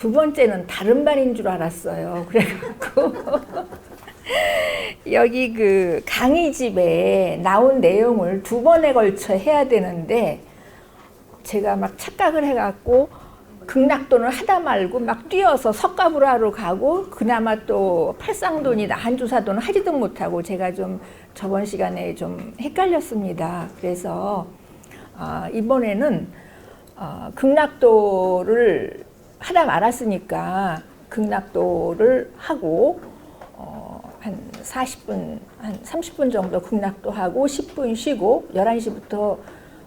두 번째는 다른 반인 줄 알았어요. 그래갖고 여기 그 강의집에 나온 내용을 두 번에 걸쳐 해야 되는데 제가 막 착각을 해갖고 극락도는 하다 말고 막 뛰어서 석가불화로 가고 그나마 또 팔상도니 한주사도는 하지도 못하고 제가 좀 저번 시간에 좀 헷갈렸습니다. 그래서 이번에는 극락도를 하다 말았으니까 극락도를 하고 한 40분, 한 30분 정도 극락도 하고 10분 쉬고 11시부터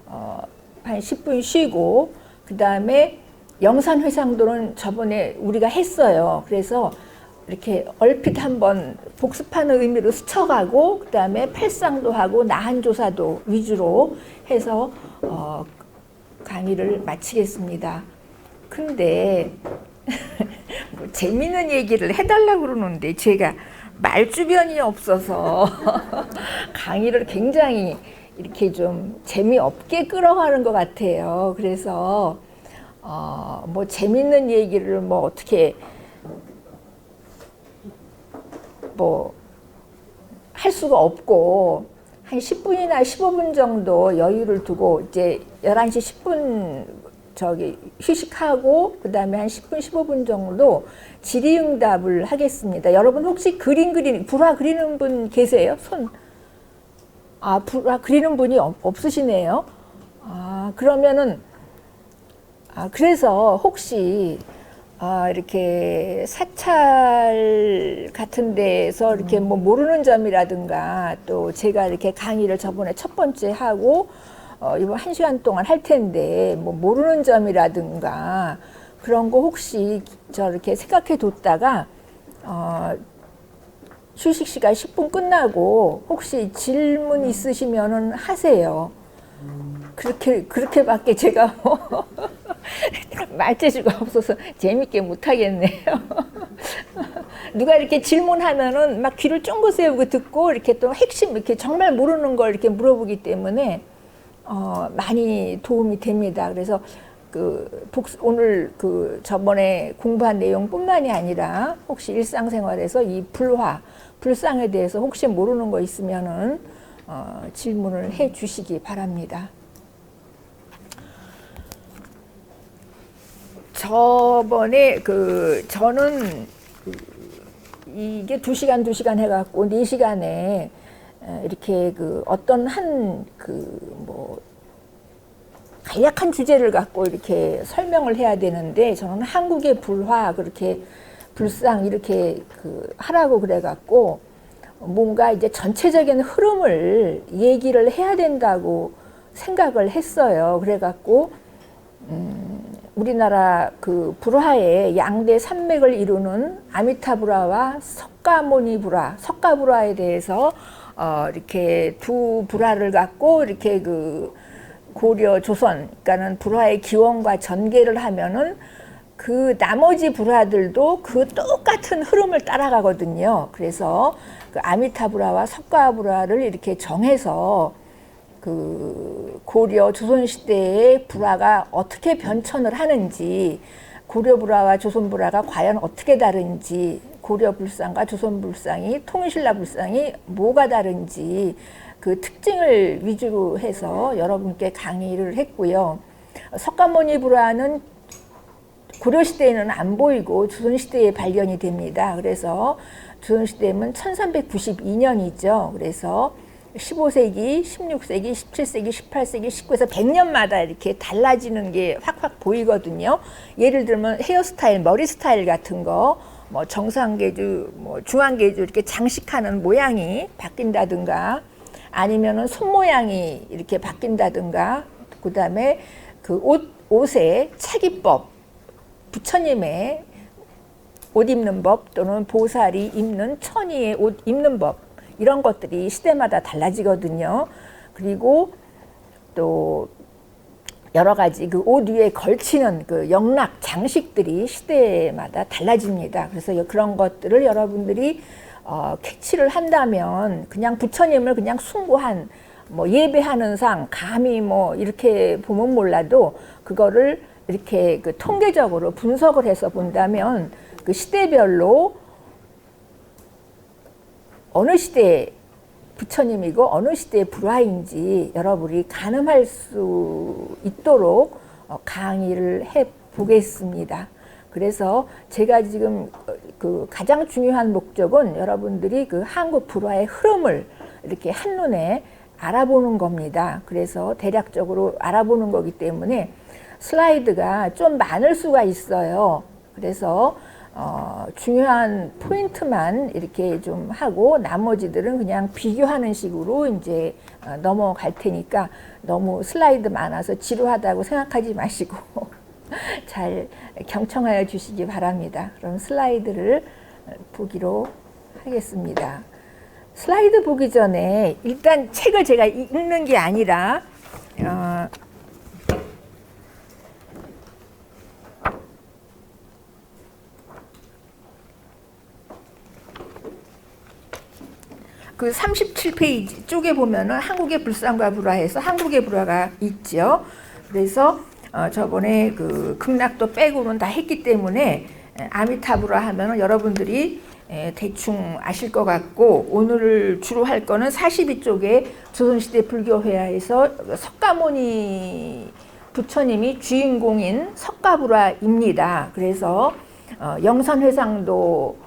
한 10분 쉬고 그 다음에 영산회상도는 저번에 우리가 했어요. 그래서 이렇게 얼핏 한번 복습하는 의미로 스쳐가고 그 다음에 팔상도 하고 나한조사도 위주로 해서 강의를 마치겠습니다. 근데 뭐 재밌는 얘기를 해달라고 그러는데 제가 말주변이 없어서 강의를 굉장히 이렇게 좀 재미없게 끌어가는 것 같아요. 그래서 뭐 재밌는 얘기를 뭐 어떻게 뭐 할 수가 없고 한 10분이나 15분 정도 여유를 두고 이제 11시 10분 저기 휴식하고 그 다음에 한 10분 15분 정도 질의응답을 하겠습니다. 여러분 혹시 불화 그리는 분 계세요? 손. 불화 그리는 분이 없으시네요. 그러면은 그래서 혹시 이렇게 사찰 같은 데서 이렇게 뭐 모르는 점이라든가 또 제가 이렇게 강의를 저번에 첫 번째 하고 이번 1시간 동안 할 텐데 뭐 모르는 점이라든가 그런 거 혹시 저렇게 생각해 뒀다가 휴식 시간 10분 끝나고 혹시 질문 있으시면은 하세요. 그렇게밖에 제가 뭐 말재주가 없어서 재밌게 못 하겠네요. 누가 이렇게 질문하면은 막 귀를 쫑긋 세우고 듣고 이렇게 또 핵심 이렇게 정말 모르는 걸 이렇게 물어보기 때문에 많이 도움이 됩니다. 그래서 오늘 저번에 공부한 내용뿐만이 아니라 혹시 일상생활에서 이 불상에 대해서 혹시 모르는 거 있으면은 질문을 해 주시기 바랍니다. 저번에 저는 이게 2시간 해갖고 4시간에 이렇게 어떤 뭐 간략한 주제를 갖고 이렇게 설명을 해야 되는데 저는 한국의 불화 그렇게 불상 이렇게 하라고 그래갖고 뭔가 이제 전체적인 흐름을 얘기를 해야 된다고 생각을 했어요. 그래갖고 우리나라 불화의 양대 산맥을 이루는 아미타불화와 석가모니불화에 대해서 이렇게 두 불화를 갖고 이렇게 고려 조선 그러니까는 불화의 기원과 전개를 하면은 나머지 불화들도 똑같은 흐름을 따라가거든요. 그래서 아미타불화와 석가불화를 이렇게 정해서 고려 조선시대의 불화가 어떻게 변천을 하는지 고려불화와 조선불화가 과연 어떻게 다른지 고려불상과 조선불상이 통일신라불상이 뭐가 다른지 특징을 위주로 해서 여러분께 강의를 했고요. 석가모니불화는 고려시대에는 안 보이고 조선시대에 발견이 됩니다. 그래서 조선시대는 1392년이죠. 그래서 15세기, 16세기, 17세기, 18세기, 19세기, 100년마다 이렇게 달라지는 게 확확 보이거든요. 예를 들면 헤어스타일, 머리 스타일 같은 거, 뭐 정상계주, 뭐 중앙계주 이렇게 장식하는 모양이 바뀐다든가 아니면은 손 모양이 이렇게 바뀐다든가 그 다음에 옷의 차기법, 부처님의 옷 입는 법 또는 보살이 입는 천의의 옷 입는 법 이런 것들이 시대마다 달라지거든요. 그리고 또 여러 가지 옷 위에 걸치는 영락 장식들이 시대마다 달라집니다. 그래서 그런 것들을 여러분들이 캐치를 한다면 그냥 부처님을 그냥 숭고한 뭐 예배하는 상 감히 뭐 이렇게 보면 몰라도 그거를 이렇게 그 통계적으로 분석을 해서 본다면 그 시대별로 어느 시대의 부처님이고 어느 시대의 불화인지 여러분이 가늠할 수 있도록 강의를 해 보겠습니다. 그래서 제가 지금 그 가장 중요한 목적은 여러분들이 그 한국 불화의 흐름을 이렇게 한눈에 알아보는 겁니다. 그래서 대략적으로 알아보는 거기 때문에 슬라이드가 좀 많을 수가 있어요. 그래서 중요한 포인트만 이렇게 좀 하고 나머지들은 그냥 비교하는 식으로 이제 넘어갈 테니까 너무 슬라이드 많아서 지루하다고 생각하지 마시고 잘 경청하여 주시기 바랍니다. 그럼 슬라이드를 보기로 하겠습니다. 슬라이드 보기 전에 일단 책을 제가 읽는 게 아니라 그 37페이지 쪽에 보면은 한국의 불상과 불화해서 한국의 불화가 있죠. 그래서 저번에 그 극락도 빼고는 다 했기 때문에 아미타불화 하면은 여러분들이 대충 아실 것 같고, 오늘 주로 할 거는 42쪽에 조선시대 불교회화에서 석가모니 부처님이 주인공인 석가불화입니다. 그래서 영산회상도의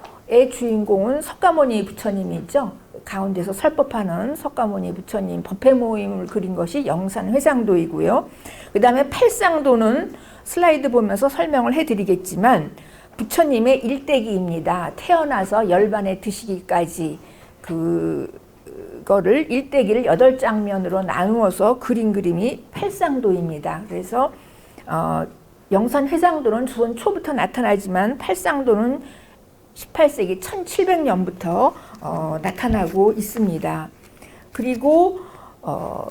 주인공은 석가모니 부처님이죠. 가운데서 설법하는 석가모니 부처님 법회 모임을 그린 것이 영산회상도이고요. 그 다음에 팔상도는 슬라이드 보면서 설명을 해드리겠지만 부처님의 일대기입니다. 태어나서 열반에 드시기까지 그거를 일대기를 8장면으로 나누어서 그린 그림이 팔상도입니다. 그래서 영산회상도는 조선 초부터 나타나지만 팔상도는 18세기 1700년부터 나타나고 있습니다. 그리고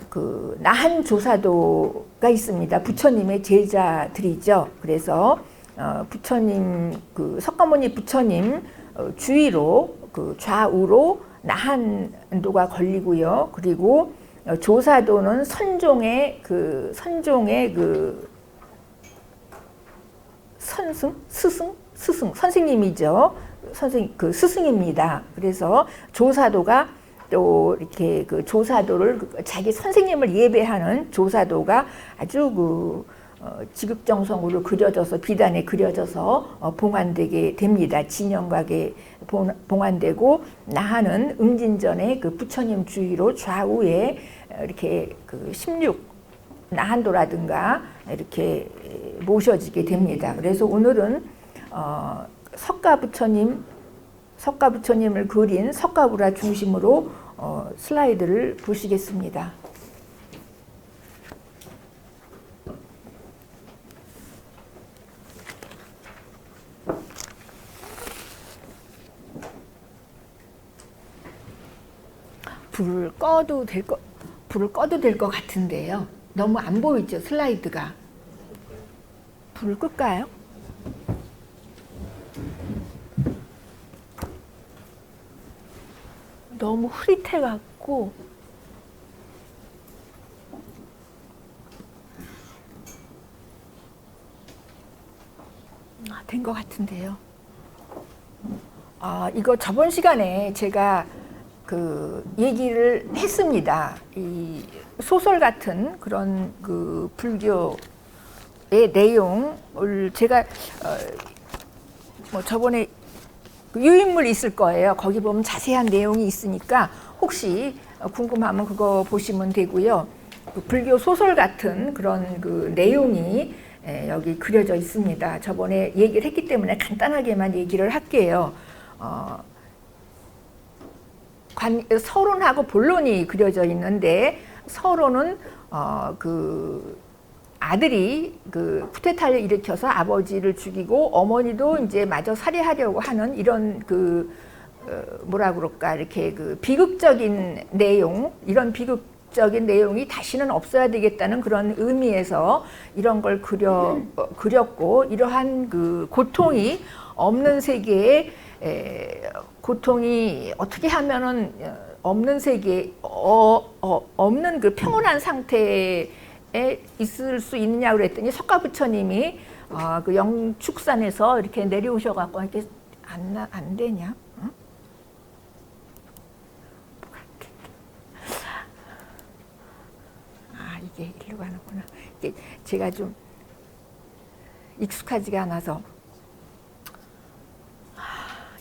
그 나한조사도가 있습니다. 부처님의 제자들이죠. 그래서 부처님 그 석가모니 부처님 주위로 그 좌우로 나한도가 걸리고요. 그리고 조사도는 선종의 그 스승 선생님이죠. 그 스승입니다. 그래서 조사도가 또 이렇게 그 조사도를 자기 선생님을 예배하는 조사도가 아주 지극정성으로 그려져서 비단에 그려져서 봉안되게 됩니다. 진영각에 봉안되고 나하는 응진전에 그 부처님 주위로 좌우에 이렇게 그 16 나한도라든가 이렇게 모셔지게 됩니다. 그래서 오늘은 석가부처님을 그린 석가불화 중심으로 슬라이드를 보시겠습니다. 불을 꺼도 될 것 같은데요. 너무 안 보이죠, 슬라이드가. 불을 끌까요? 너무 흐릿해갖고 된 것 같은데요. 이거 저번 시간에 제가 그 얘기를 했습니다. 이 소설 같은 그런 그 불교의 내용을 제가 뭐 저번에 유인물 있을 거예요. 거기 보면 자세한 내용이 있으니까 혹시 궁금하면 그거 보시면 되고요. 그 불교 소설 같은 그런 그 내용이 여기 그려져 있습니다. 저번에 얘기를 했기 때문에 간단하게만 얘기를 할게요. 서론하고 본론이 그려져 있는데, 서론은 그 아들이 그 쿠데타를 일으켜서 아버지를 죽이고 어머니도 이제 마저 살해하려고 하는 이런 그 뭐라 그럴까, 이렇게 그 비극적인 내용, 이런 비극적인 내용이 다시는 없어야 되겠다는 그런 의미에서 이런 걸 그렸고, 이러한 그 고통이 없는 세계에 고통이 어떻게 하면은 없는 세계 없는 그 평온한 상태에 있을 수 있느냐 그랬더니 석가부처님이 그 영축산에서 이렇게 내려오셔갖고 이렇게 안 되냐? 어? 이게 일로 가는구나. 이게 제가 좀 익숙하지가 않아서.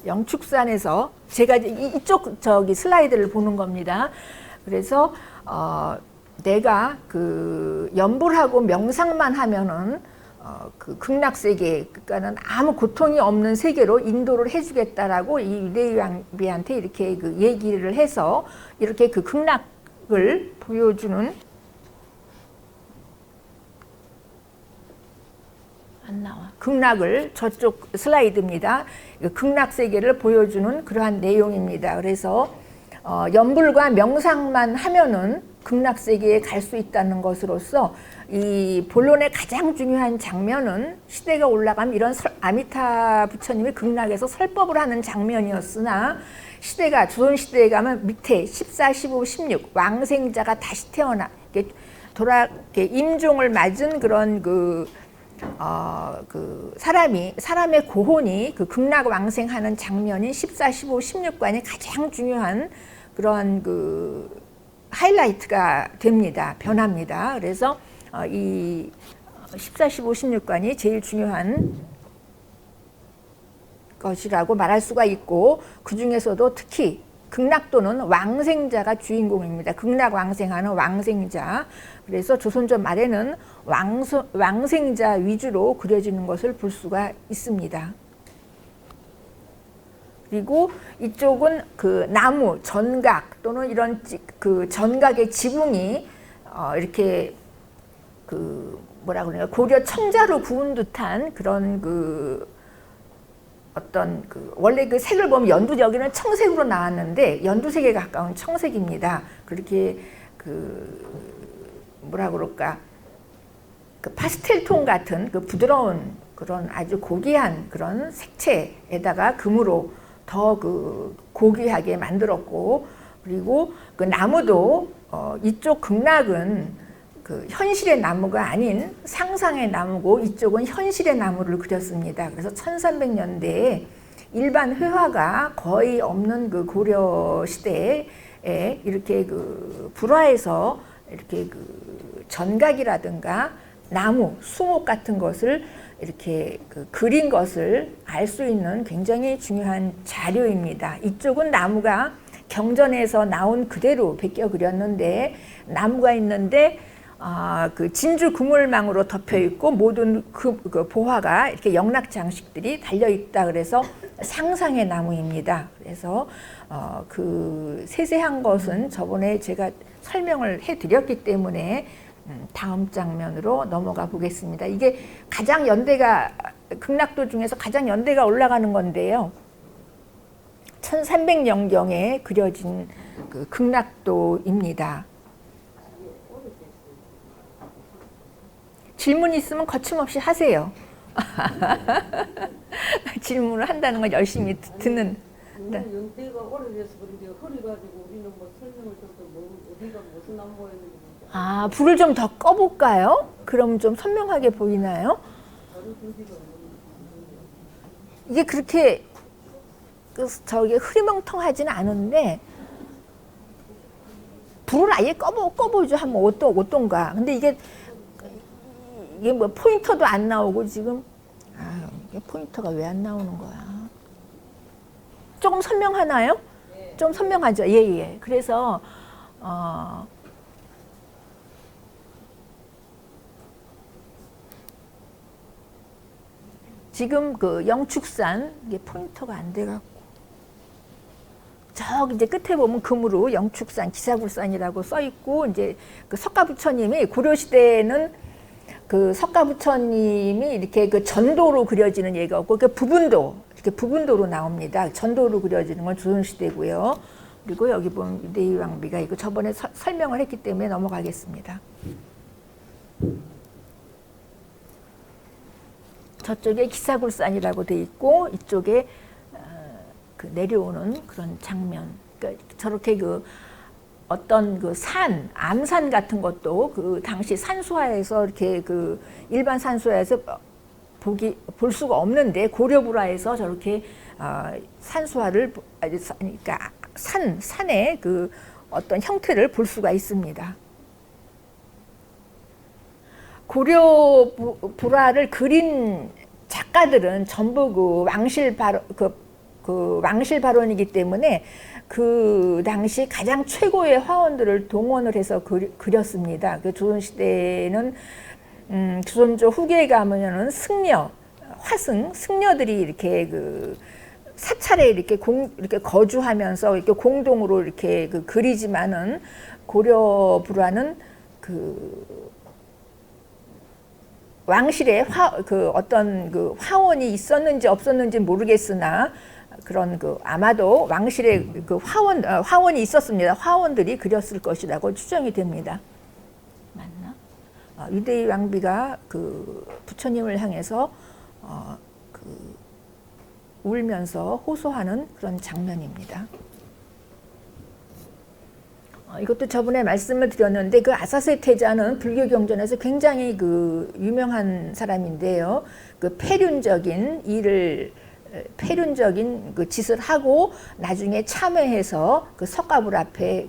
영축산에서 제가 이쪽 슬라이드를 보는 겁니다. 그래서 내가 그 연불하고 명상만 하면은 그 극락세계, 그러니까는 아무 고통이 없는 세계로 인도를 해주겠다라고 이 유대왕비한테 이렇게 그 얘기를 해서 이렇게 그 극락을 보여주는, 안 나와. 극락을, 저쪽 슬라이드입니다. 극락 세계를 보여주는 그러한 내용입니다. 그래서 연불과 명상만 하면은 극락 세계에 갈 수 있다는 것으로서 이 본론의 가장 중요한 장면은 시대가 올라가면 이런 아미타 부처님이 극락에서 설법을 하는 장면이었으나 시대가 조선 시대에 가면 밑에 14, 15, 16 왕생자가 다시 태어나 임종을 맞은 그런 그 사람의 고혼이 그 극락 왕생하는 장면인 14, 15, 16관이 가장 중요한 그런 그 하이라이트가 됩니다. 변합니다. 그래서 이 14, 15, 16관이 제일 중요한 것이라고 말할 수가 있고, 그 중에서도 특히 극락도는 왕생자가 주인공입니다. 극락 왕생하는 왕생자. 그래서 조선조 말에는 왕생자 위주로 그려지는 것을 볼 수가 있습니다. 그리고 이쪽은 그 나무, 전각 또는 이런 그 전각의 지붕이 이렇게 그 뭐라 그러냐, 고려 청자로 구운 듯한 그런 그 어떤 그 원래 그 색을 보면 여기는 청색으로 나왔는데 연두색에 가까운 청색입니다. 그렇게 그 뭐라 그럴까, 그 파스텔 톤 같은 그 부드러운 그런 아주 고귀한 그런 색채에다가 금으로 더 그 고귀하게 만들었고, 그리고 그 나무도 이쪽 극락은 그 현실의 나무가 아닌 상상의 나무고 이쪽은 현실의 나무를 그렸습니다. 그래서 1300년대에 일반 회화가 거의 없는 그 고려 시대에 이렇게 그 불화에서 이렇게 그 전각이라든가 나무, 수목 같은 것을 이렇게 그 그린 것을 알 수 있는 굉장히 중요한 자료입니다. 이쪽은 나무가 경전에서 나온 그대로 베껴 그렸는데, 나무가 있는데 그 진주 그물망으로 덮여 있고 모든 그 보화가 이렇게 영락 장식들이 달려 있다. 그래서 상상의 나무입니다. 그래서 그 세세한 것은 저번에 제가 설명을 해드렸기 때문에 다음 장면으로 넘어가 보겠습니다. 이게 가장 연대가, 극락도 중에서 가장 연대가 올라가는 건데요. 1300년경에 그려진 그 극락도입니다. 질문 있으면 거침없이 하세요. 질문을 한다는 건 열심히 듣는. 연대가 오래돼서 그런데 허리가지고 우리는 뭐 설명을 줘도 어디가 무슨 나무였는지. 불을 좀 더 꺼볼까요? 그럼 좀 선명하게 보이나요? 이게 그렇게 저기 흐리멍텅하지는 않은데 불을 아예 꺼보죠. 하면 어떤가. 근데 이게 뭐 포인터도 안 나오고 지금 이게 포인터가 왜 안 나오는 거야? 조금 선명하나요? 좀 선명하죠. 예. 그래서 지금 그 영축산 이게 포인터가 안 돼갖고 저기 이제 끝에 보면 금으로 영축산 기사굴산이라고 써 있고, 이제 그 석가부처님이 고려 시대에는 그 석가부처님이 이렇게 그 전도로 그려지는 얘기가 없고 그 부분도 이렇게 부분도로 나옵니다. 전도로 그려지는 건 조선 시대고요. 그리고 여기 보면 유대왕비가 이거 저번에 설명을 했기 때문에 넘어가겠습니다. 저쪽에 기사굴산이라고 돼 있고 이쪽에 그 내려오는 그런 장면. 그러니까 저렇게 그 어떤 그 산, 암산 같은 것도 그 당시 산수화에서 이렇게 그 일반 산수화에서 볼 수가 없는데 고려불화에서 저렇게 산수화를 그러니까 산의 그 어떤 형태를 볼 수가 있습니다. 고려불화를 그린 작가들은 전부 그 왕실 발원이기 때문에 그 당시 가장 최고의 화원들을 동원을 해서 그렸습니다. 그 조선시대에는 조선조 후기에 가면은 승려들이 이렇게 그 사찰에 이렇게 거주하면서 이렇게 공동으로 이렇게 그리지만은 고려불화는 그 왕실에 어떤 그 화원이 있었는지 없었는지 모르겠으나 그런 아마도 왕실에 화원이 있었습니다. 화원들이 그렸을 것이라고 추정이 됩니다. 맞나? 유대의 왕비가 그 부처님을 향해서 울면서 호소하는 그런 장면입니다. 이것도 저번에 말씀을 드렸는데 그 아사세 태자는 불교 경전에서 굉장히 그 유명한 사람인데요. 그 폐륜적인 그 짓을 하고 나중에 참회해서 그 석가불 앞에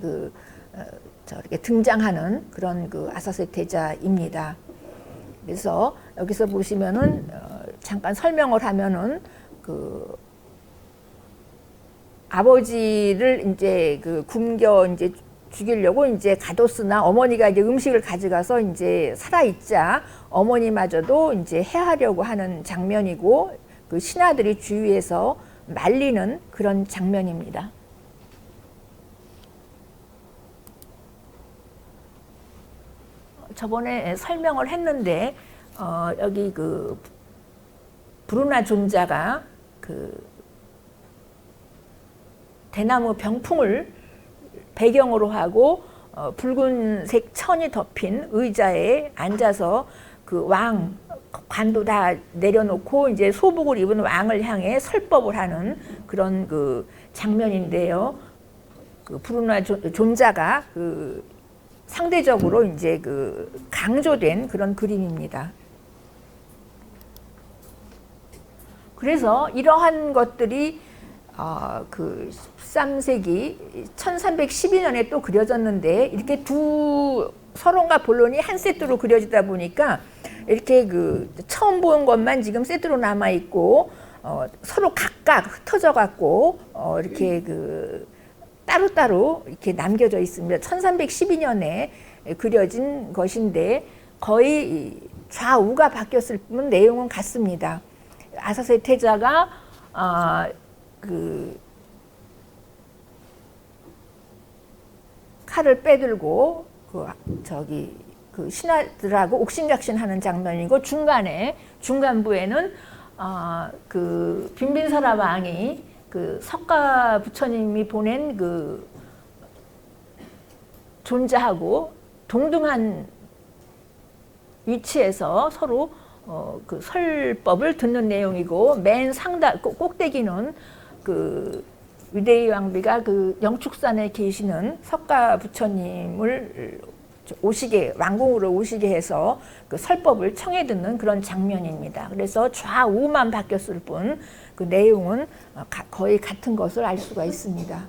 저렇게 등장하는 그런 그 아사세 태자입니다. 그래서 여기서 보시면은 잠깐 설명을 하면은 그 아버지를 이제 굶겨 이제 죽이려고 이제 가뒀으나 어머니가 이제 음식을 가져가서 이제 살아있자 어머니마저도 이제 해하려고 하는 장면이고 그 신하들이 주위에서 말리는 그런 장면입니다. 저번에 설명을 했는데 여기 그 브루나 존자가 그 대나무 병풍을 배경으로 하고 붉은색 천이 덮인 의자에 앉아서 그 관도 다 내려놓고 이제 소복을 입은 왕을 향해 설법을 하는 그런 그 장면인데요. 그 브루나 존자가 그 상대적으로 이제 그 강조된 그런 그림입니다. 그래서 이러한 것들이 그 13세기 1312년에 또 그려졌는데 이렇게 두 서론과 본론이 한 세트로 그려지다 보니까 이렇게 그 처음 본 것만 지금 세트로 남아 있고 서로 각각 흩어져 갖고 이렇게 그 따로따로 이렇게 남겨져 있습니다. 1312년에 그려진 것인데 거의 좌우가 바뀌었을 뿐 내용은 같습니다. 아사세 태자가 그 칼을 빼들고 그 신하들하고 옥신각신하는 장면이고 중간부에는 그 빈빈사라 왕이 그 석가 부처님이 보낸 그 존재하고 동등한 위치에서 서로 그 설법을 듣는 내용이고 맨 꼭대기는 그 유대의 왕비가 그 영축산에 계시는 석가 부처님을 왕궁으로 오시게 해서 그 설법을 청해 듣는 그런 장면입니다. 그래서 좌우만 바뀌었을 뿐 그 내용은 거의 같은 것을 알 수가 있습니다.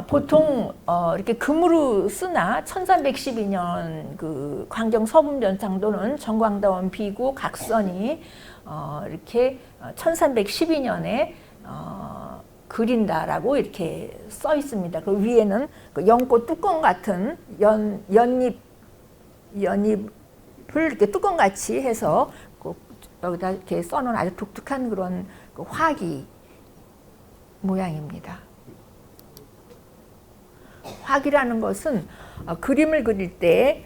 보통 이렇게 금으로 쓰나 1312년 그 광경 서분변상도는 정광다원 비구 각선이 이렇게 1312년에 그린다라고 이렇게 써 있습니다. 그 위에는 그 연꽃 뚜껑 같은 연잎을 이렇게 뚜껑같이 해서 여기다 이렇게 써놓은 아주 독특한 그런 그 화기 모양입니다. 화기라는 것은 그림을 그릴 때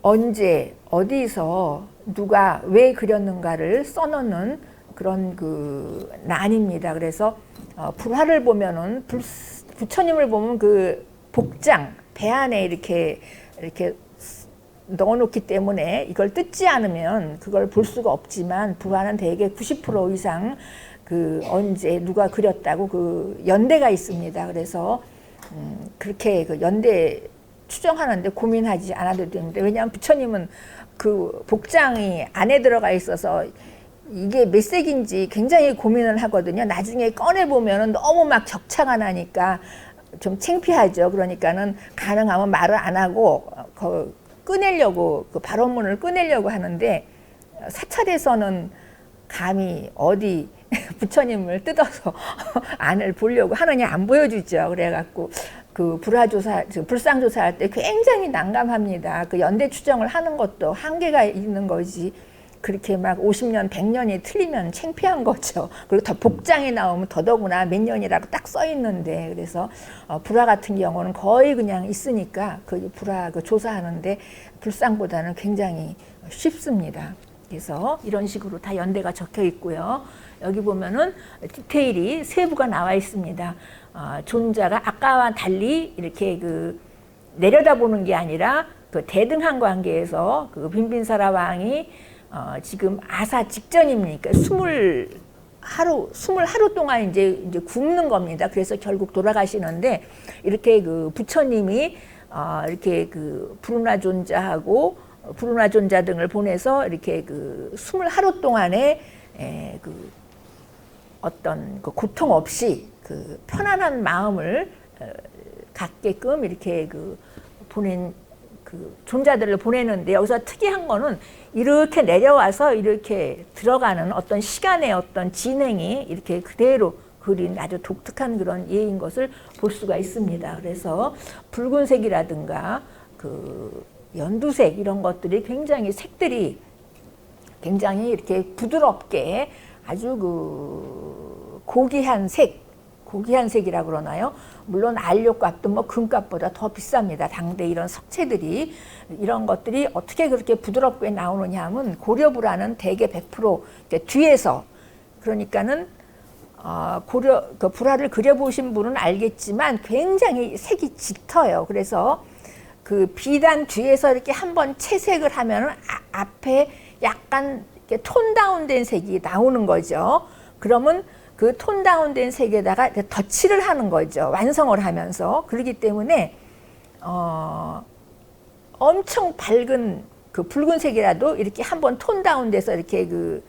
언제 어디서 누가 왜 그렸는가를 써놓는 그런 그 난입니다. 그래서 불화를 보면은 부처님을 보면 그 복장 배 안에 이렇게 넣어놓기 때문에 이걸 뜯지 않으면 그걸 볼 수가 없지만 불화는 대개 90% 이상 그 언제 누가 그렸다고 그 연대가 있습니다. 그래서 그렇게 그 연대 추정하는데 고민하지 않아도 되는데, 왜냐하면 부처님은 그 복장이 안에 들어가 있어서 이게 몇 색인지 굉장히 고민을 하거든요. 나중에 꺼내 보면은 너무 막 격차가 나니까 좀 창피하죠. 그러니까는 가능하면 말을 안 하고 꺼내려고, 그 발언문을 꺼내려고 하는데, 사찰에서는 감히 어디 부처님을 뜯어서 안을 보려고 하느냐, 안 보여주죠. 그래갖고 그 불상조사할 때 굉장히 난감합니다. 그 연대 추정을 하는 것도 한계가 있는 거지. 그렇게 막 50년, 100년이 틀리면 창피한 거죠. 그리고 더 복장이 나오면 더더구나 몇 년이라고 딱 써 있는데, 그래서 불화 같은 경우는 거의 그냥 있으니까 그 불화 그 조사하는데 불상보다는 굉장히 쉽습니다. 그래서 이런 식으로 다 연대가 적혀 있고요. 여기 보면은 디테일이 세부가 나와 있습니다. 존자가 아까와 달리 이렇게 그 내려다보는 게 아니라 그 대등한 관계에서 그 빈빈사라 왕이 지금 아사 직전입니까? 20하루 동안 이제 굶는 겁니다. 그래서 결국 돌아가시는데, 이렇게 그 부처님이 이렇게 그 부르나존자하고 부르나존자 등을 보내서 이렇게 그 20하루 동안에 그 어떤 그 고통 없이 그 편안한 마음을 갖게끔 이렇게 그 보낸 그 존자들을 보내는데, 여기서 특이한 거는 이렇게 내려와서 이렇게 들어가는 어떤 시간의 어떤 진행이 이렇게 그대로 그린 아주 독특한 그런 예인 것을 볼 수가 있습니다. 그래서 붉은색이라든가 그 연두색 이런 것들이 굉장히 색들이 굉장히 이렇게 부드럽게 아주 그 고귀한 색이라고 그러나요? 물론 안료값도 뭐 금값보다 더 비쌉니다. 당대 이런 석체들이, 이런 것들이 어떻게 그렇게 부드럽게 나오느냐 하면 고려불화는 대개 100% 뒤에서, 그러니까는 그 불화를 그려보신 분은 알겠지만 굉장히 색이 짙어요. 그래서 그 비단 뒤에서 이렇게 한번 채색을 하면은 앞에 약간 이렇게 톤 다운된 색이 나오는 거죠. 그러면 그 톤 다운된 색에다가 덧칠을 하는 거죠. 완성을 하면서. 그렇기 때문에 엄청 밝은 그 붉은색이라도 이렇게 한번 톤 다운돼서 이렇게 그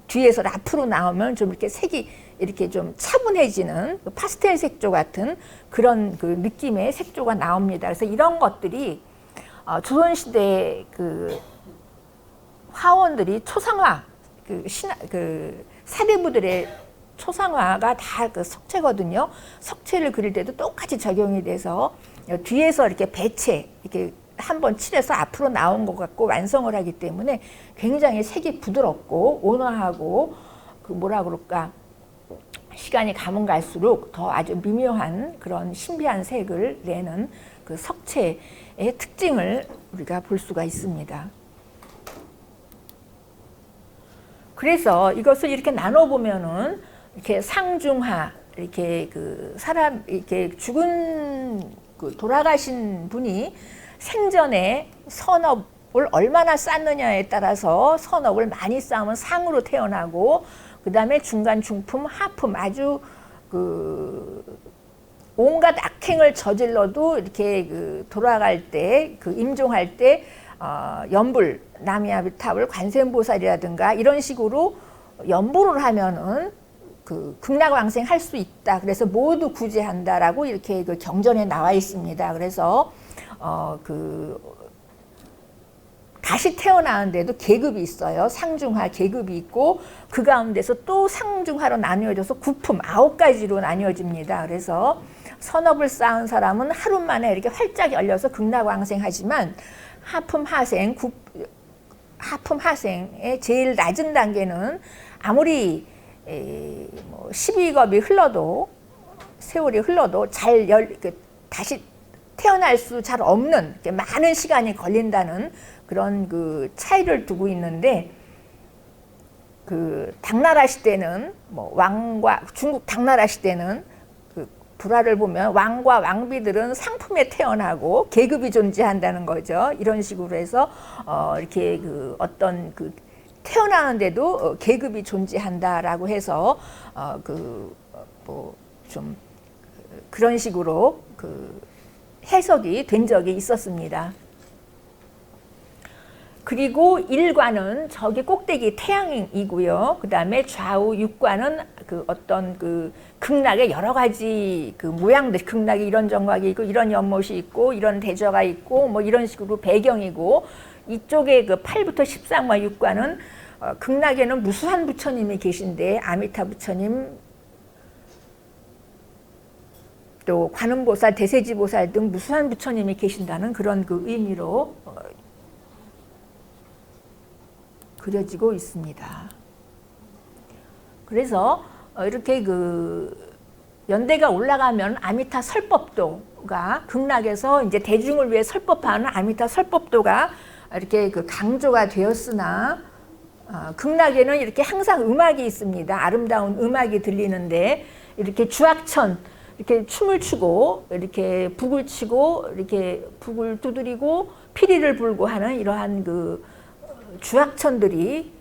뒤에서 앞으로 나오면 좀 이렇게 색이 이렇게 좀 차분해지는 그 파스텔 색조 같은 그런 그 느낌의 색조가 나옵니다. 그래서 이런 것들이 조선시대 그 화원들이 초상화, 그 사대부들의 초상화가 다 그 석체거든요. 석체를 그릴 때도 똑같이 적용이 돼서 뒤에서 이렇게 배체, 이렇게 한번 칠해서 앞으로 나온 것 같고 완성을 하기 때문에 굉장히 색이 부드럽고 온화하고 그 뭐라 그럴까, 시간이 가면 갈수록 더 아주 미묘한 그런 신비한 색을 내는 그 석체의 특징을 우리가 볼 수가 있습니다. 그래서 이것을 이렇게 나눠보면은 이렇게 상중하, 이렇게 그 사람, 이렇게 죽은 그 돌아가신 분이 생전에 선업을 얼마나 쌓느냐에 따라서 선업을 많이 쌓으면 상으로 태어나고, 그 다음에 중간, 중품, 하품, 아주 그 온갖 악행을 저질러도 이렇게 그 돌아갈 때, 그 임종할 때 연불, 남이아비탑을 관세음보살이라든가 이런 식으로 연불을 하면은 그 극락왕생 할 수 있다. 그래서 모두 구제한다라고 이렇게 그 경전에 나와 있습니다. 그래서 그 다시 태어나는데도 계급이 있어요. 상중하 계급이 있고, 그 가운데서 또 상중하로 나뉘어져서 구품 9가지로 나뉘어집니다. 그래서 선업을 쌓은 사람은 하루 만에 이렇게 활짝 열려서 극락왕생하지만 하품 하생의 제일 낮은 단계는 아무리 12겁이 흘러도, 세월이 흘러도 다시 태어날 수 잘 없는, 많은 시간이 걸린다는 그런 그 차이를 두고 있는데, 그 당나라 시대는 뭐 왕과, 중국 당나라 시대는 그 불화를 보면 왕과 왕비들은 상품에 태어나고 계급이 존재한다는 거죠. 이런 식으로 해서 이렇게 그 어떤 그 태어나는데도 계급이 존재한다라고 해서 뭐 좀 그런 식으로 해석이 된 적이 있었습니다. 그리고 일관은 저기 꼭대기 태양이고요. 그 다음에 좌우 육관은 어떤 극락의 여러 가지 모양들, 극락이 이런 정각이 있고 이런 연못이 있고 이런 대저가 있고 뭐 이런 식으로 배경이고, 이쪽에 8부터 13과 육관은 극락에는 무수한 부처님이 계신데 아미타 부처님, 또 관음보살, 대세지보살 등 무수한 부처님이 계신다는 그런 의미로 그려지고 있습니다. 그래서 이렇게 연대가 올라가면 아미타 설법도가 극락에서 이제 대중을 위해 설법하는 아미타 설법도가 이렇게 강조가 되었으나, 극락에는 이렇게 항상 음악이 있습니다. 아름다운 음악이 들리는데 이렇게 주악천, 이렇게 춤을 추고 이렇게 북을 치고 이렇게 북을 두드리고 피리를 불고 하는 이러한 주악천들이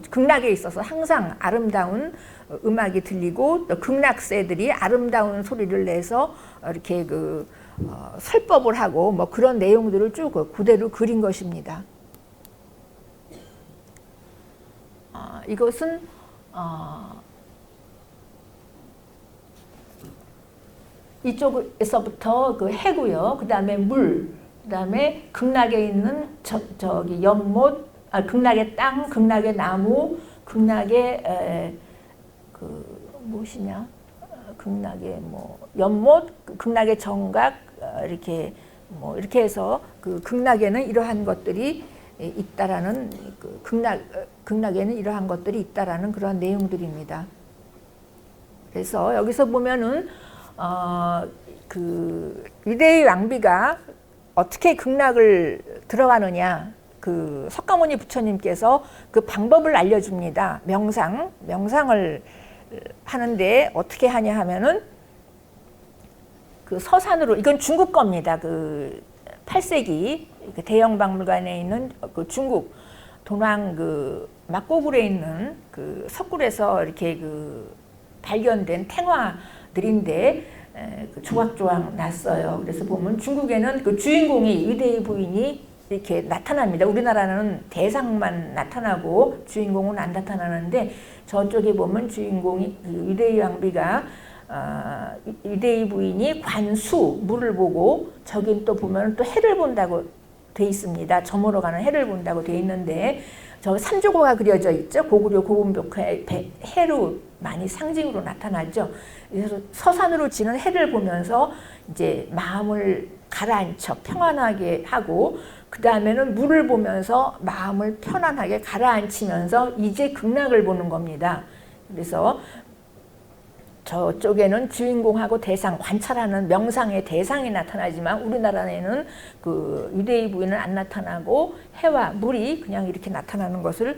극락에 있어서 항상 아름다운 음악이 들리고, 또 극락새들이 아름다운 소리를 내서 이렇게 설법을 하고 뭐 그런 내용들을 쭉 그대로 그린 것입니다. 이것은 이쪽에서부터 해고요. 그 다음에 물, 그 다음에 극락에 있는 저기 연못, 극락의 땅, 극락의 나무, 극락의 무엇이냐, 극락의 뭐 연못, 극락의 정각, 이렇게 뭐 이렇게 해서 극락에는 이러한 것들이 있다라는 극락에는 이러한 것들이 있다라는 그런 내용들입니다. 그래서 여기서 보면은 위대의 왕비가 어떻게 극락을 들어가느냐, 석가모니 부처님께서 그 방법을 알려줍니다. 명상을 하는데 어떻게 하냐 하면은 서산으로, 이건 중국 겁니다. 8세기 대형 박물관에 있는 중국 도낭 막고굴에 있는 석굴에서 이렇게 발견된 탱화들인데 조각조각 났어요. 그래서 보면 중국에는 주인공이 위대의 부인이 이렇게 나타납니다. 우리나라는 대상만 나타나고 주인공은 안 나타나는데, 저쪽에 보면 주인공이 위대의 왕비가 위대의 부인이 관수 물을 보고, 저긴 또 보면 또 해를 본다고 돼 있습니다. 저물어 가는 해를 본다고 돼 있는데, 저 삼조고가 그려져 있죠. 고구려 고분벽화의 해로 많이 상징으로 나타나죠. 그래서 서산으로 지는 해를 보면서 이제 마음을 가라앉혀 평안하게 하고, 그 다음에는 물을 보면서 마음을 편안하게 가라앉히면서 이제 극락을 보는 겁니다. 그래서 저쪽에는 주인공하고 대상, 관찰하는 명상의 대상이 나타나지만 우리나라에는 위대의 부인은 안 나타나고 해와 물이 그냥 이렇게 나타나는 것을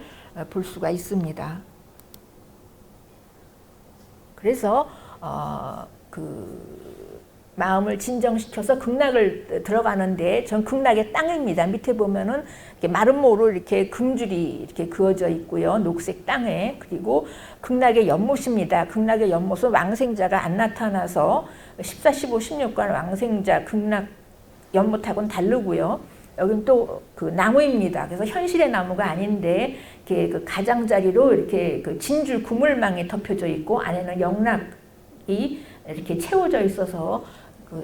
볼 수가 있습니다. 그래서 마음을 진정시켜서 극락을 들어가는데, 전 극락의 땅입니다. 밑에 보면은 이렇게 마른 모로 이렇게 금줄이 이렇게 그어져 있고요. 녹색 땅에. 그리고 극락의 연못입니다. 극락의 연못은 왕생자가 안 나타나서 14, 15, 16관 왕생자 극락 연못하고는 다르고요. 여기는 또 나무입니다. 그래서 현실의 나무가 아닌데 이렇게 가장자리로 이렇게 진줄 구물망이 덮여져 있고, 안에는 영락이 이렇게 채워져 있어서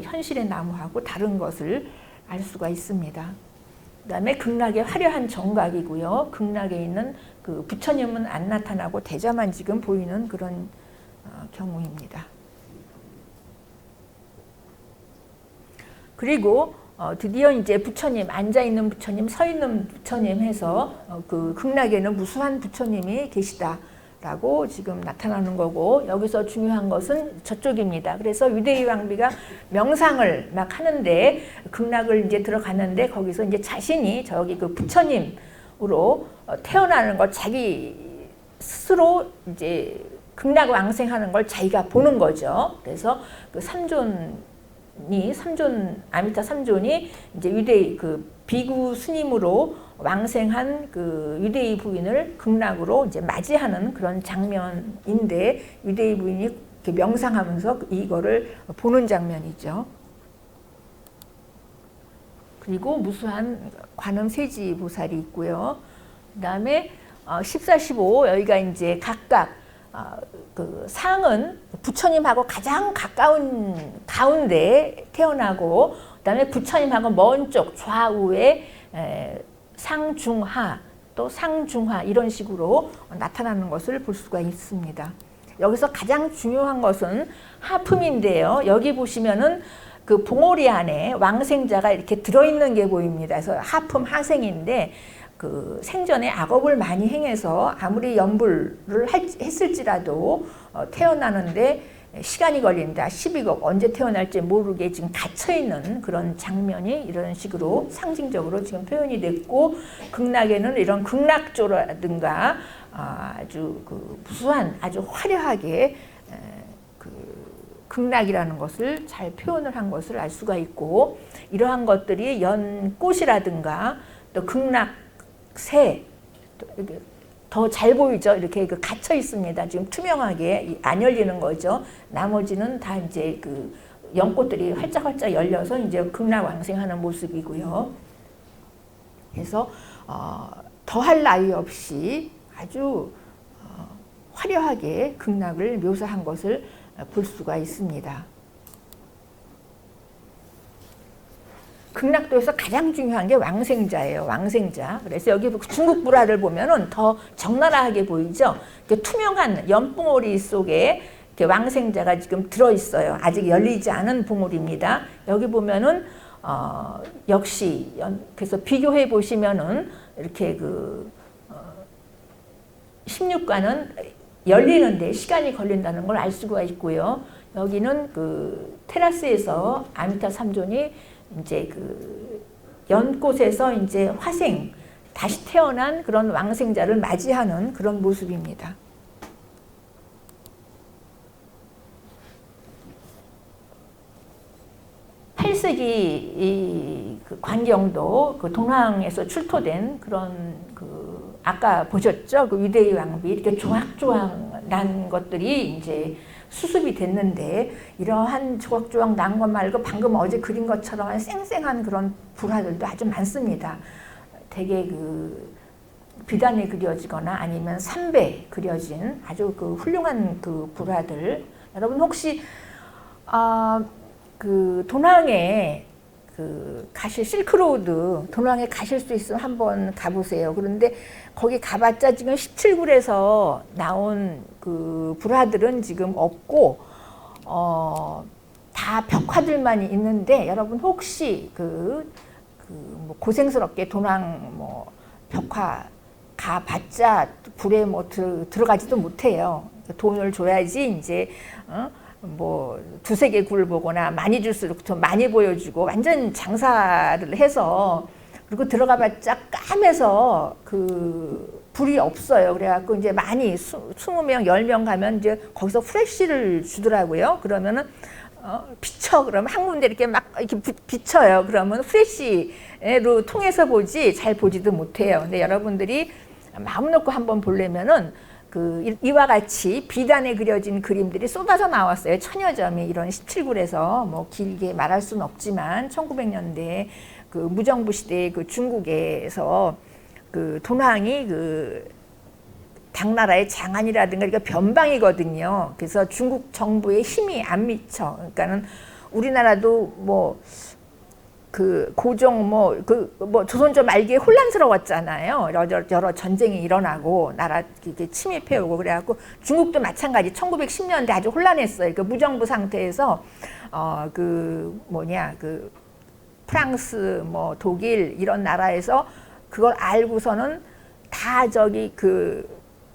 현실의 나무하고 다른 것을 알 수가 있습니다. 그 다음에 극락의 화려한 정각이고요. 극락에 있는 부처님은 안 나타나고 대자만 지금 보이는 그런 경우입니다. 그리고 드디어 이제 부처님, 앉아있는 부처님, 서있는 부처님 해서 극락에는 무수한 부처님이 계시다 라고 지금 나타나는 거고, 여기서 중요한 것은 저쪽입니다. 그래서 위대의 왕비가 명상을 막 하는데, 극락을 이제 들어갔는데, 거기서 이제 자신이 저기 부처님으로 태어나는 걸 자기 스스로 이제 극락 왕생하는 걸 자기가 보는 거죠. 그래서 아미타 삼존이 이제 위대의 비구 스님으로 왕생한 그 유대의 부인을 극락으로 이제 맞이하는 그런 장면인데 유대의 부인이 이렇게 명상하면서 이거를 보는 장면이죠. 그리고 무수한 관음세지 보살이 있고요. 그다음에 14, 15 여기가 이제 각각 그 상은 부처님하고 가장 가까운 가운데 태어나고 그다음에 부처님하고 먼 쪽 좌우에 상중하 또 상중하 이런 식으로 나타나는 것을 볼 수가 있습니다. 여기서 가장 중요한 것은 하품인데요. 여기 보시면은 그 봉오리 안에 왕생자가 이렇게 들어있는 게 보입니다. 그래서 하품 하생인데 그 생전에 악업을 많이 행해서 아무리 연불을 했을지라도 태어나는데 시간이 걸린다. 12억 언제 태어날지 모르게 지금 갇혀있는 그런 장면이 이런 식으로 상징적으로 지금 표현이 됐고 극락에는 이런 극락조라든가 아주 그 무수한 아주 화려하게 그 극락이라는 것을 잘 표현을 한 것을 알 수가 있고 이러한 것들이 연꽃이라든가 또 극락새 더 잘 보이죠. 이렇게 갇혀 있습니다. 지금 투명하게 안 열리는 거죠. 나머지는 다 이제 그 연꽃들이 활짝활짝 열려서 이제 극락왕생하는 모습이고요. 그래서 더할 나위 없이 아주 화려하게 극락을 묘사한 것을 볼 수가 있습니다. 극락도에서 가장 중요한 게 왕생자예요. 왕생자. 그래서 여기 중국 불화를 보면은 더 적나라하게 보이죠. 투명한 연봉오리 속에 왕생자가 지금 들어 있어요. 아직 열리지 않은 봉오리입니다. 여기 보면은 역시 그래서 비교해 보시면은 이렇게 그 16관은 열리는데 시간이 걸린다는 걸 알 수가 있고요. 여기는 그 테라스에서 아미타 삼존이 이제 그 연꽃에서 이제 화생 다시 태어난 그런 왕생자를 맞이하는 그런 모습입니다. (8세기) 그 관경도 그 동황에서 출토된 그런 그 아까 보셨죠? 그 위대의 왕비 이렇게 조각조각 난 것들이 이제 수습이 됐는데 이러한 조각조각 난 것 말고 방금 어제 그린 것처럼 쌩쌩한 그런 불화들도 아주 많습니다. 되게 그 비단에 그려지거나 아니면 삼배 그려진 아주 그 훌륭한 그 불화들. 여러분 혹시 그 돈왕에 그 가실 실크로드 돈왕에 가실 수 있으면 한번 가보세요. 그런데 거기 가봤자 지금 17굴에서 나온 그 불화들은 지금 없고 다 벽화들만 있는데 여러분 혹시 뭐 고생스럽게 돈왕 뭐 벽화 가봤자 굴에 뭐 들어가지도 못해요. 돈을 줘야지 이제 뭐 두세 개 굴 보거나 많이 줄수록 더 많이 보여주고 완전 장사를 해서 그리고 들어가봤자 까매서 그 불이 없어요. 그래갖고 이제 많이 20명, 10명 가면 이제 거기서 후레쉬를 주더라고요. 그러면은 비쳐 그러면 한 군데 이렇게 막 이렇게 비쳐요. 그러면 후레쉬로 통해서 보지 잘 보지도 못해요. 근데 여러분들이 마음 놓고 한번 보려면은 그 이와 같이 비단에 그려진 그림들이 쏟아져 나왔어요. 천여 점이 이런 17굴에서 뭐 길게 말할 수는 없지만 1900년대 그 무정부 시대 그 중국에서 그 돈왕이 그 당나라의 장안이라든가 이게 변방이거든요. 그래서 중국 정부의 힘이 안 미쳐. 그러니까는 우리나라도 뭐 그 고종 뭐 조선조 말기에 혼란스러웠잖아요. 여러 전쟁이 일어나고 나라 이렇게 침입해오고 그래갖고 중국도 마찬가지 1910년대 아주 혼란했어요. 그 무정부 상태에서 그 프랑스 뭐 독일 이런 나라에서 그걸 알고서는 다 저기 그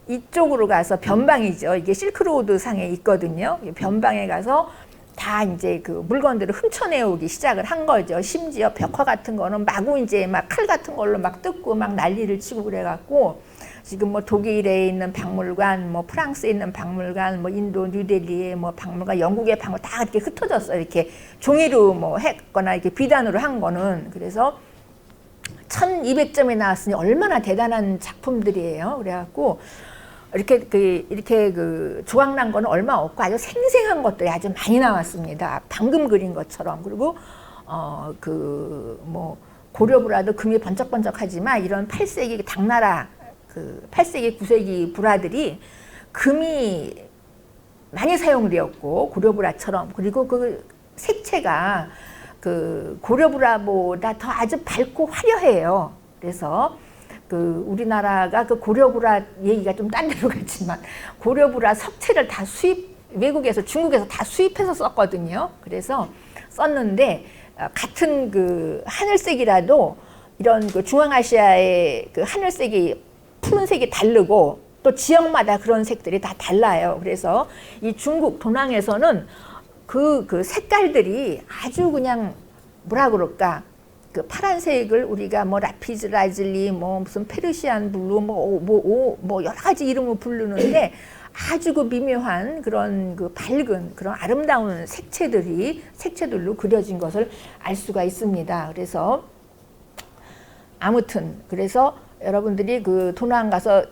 이쪽으로 가서 변방이죠. 이게 실크로드 상에 있거든요. 변방에 가서 다 이제 그 물건들을 훔쳐내오기 시작을 한 거죠. 심지어 벽화 같은 거는 마구 이제 막 칼 같은 걸로 막 뜯고 막 난리를 치고 그래갖고 지금 뭐 독일에 있는 박물관, 뭐 프랑스에 있는 박물관, 뭐 인도 뉴델리에 뭐 박물관, 영국의 박물관 다 이렇게 흩어졌어요. 이렇게 종이로 뭐 했거나 이렇게 비단으로 한 거는. 그래서 1200점이 나왔으니 얼마나 대단한 작품들이에요. 그래갖고 이렇게 그 조각난 거는 얼마 없고 아주 생생한 것들이 아주 많이 나왔습니다. 방금 그린 것처럼. 그리고 그 뭐 고려부라도 금이 번쩍번쩍하지만 이런 8세기 당나라 그 8세기 9세기 부라들이 금이 많이 사용되었고 고려부라처럼, 그리고 그 색채가 그 고려부라보다 더 아주 밝고 화려해요. 그래서 그 우리나라가 그 고려부라 얘기가 좀 딴 데로 갔지만 고려부라 석채를 다 외국에서 중국에서 다 수입해서 썼거든요. 그래서 썼는데 같은 그 하늘색이라도 이런 그 중앙아시아의 그 하늘색이 푸른색이 다르고 또 지역마다 그런 색들이 다 달라요. 그래서 이 중국 동양에서는 그 색깔들이 아주 그냥 뭐라 그럴까, 그 파란색을 우리가 뭐 라피즈 라즐리 뭐 무슨 페르시안 블루 뭐 여러 가지 이름을 부르는데 아주 그 미묘한 그런 그 밝은 그런 아름다운 색채들로 그려진 것을 알 수가 있습니다. 그래서 아무튼 그래서 여러분들이 그 도난 가서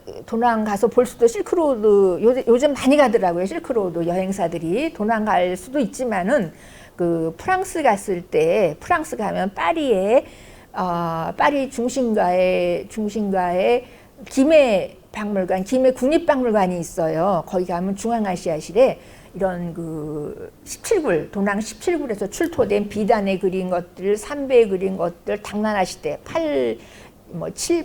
볼 수도, 실크로드 요즘 많이 가더라고요. 실크로드 여행사들이 도난 갈 수도 있지만은 그 프랑스 갔을 때, 프랑스 가면 파리에 파리 중심가에 김해 박물관, 김해 국립박물관이 있어요. 거기 가면 중앙아시아실에 이런 그 17굴, 도낭 17굴에서 출토된 비단에 그린 것들, 삼배에 그린 것들, 당나라 시대 7,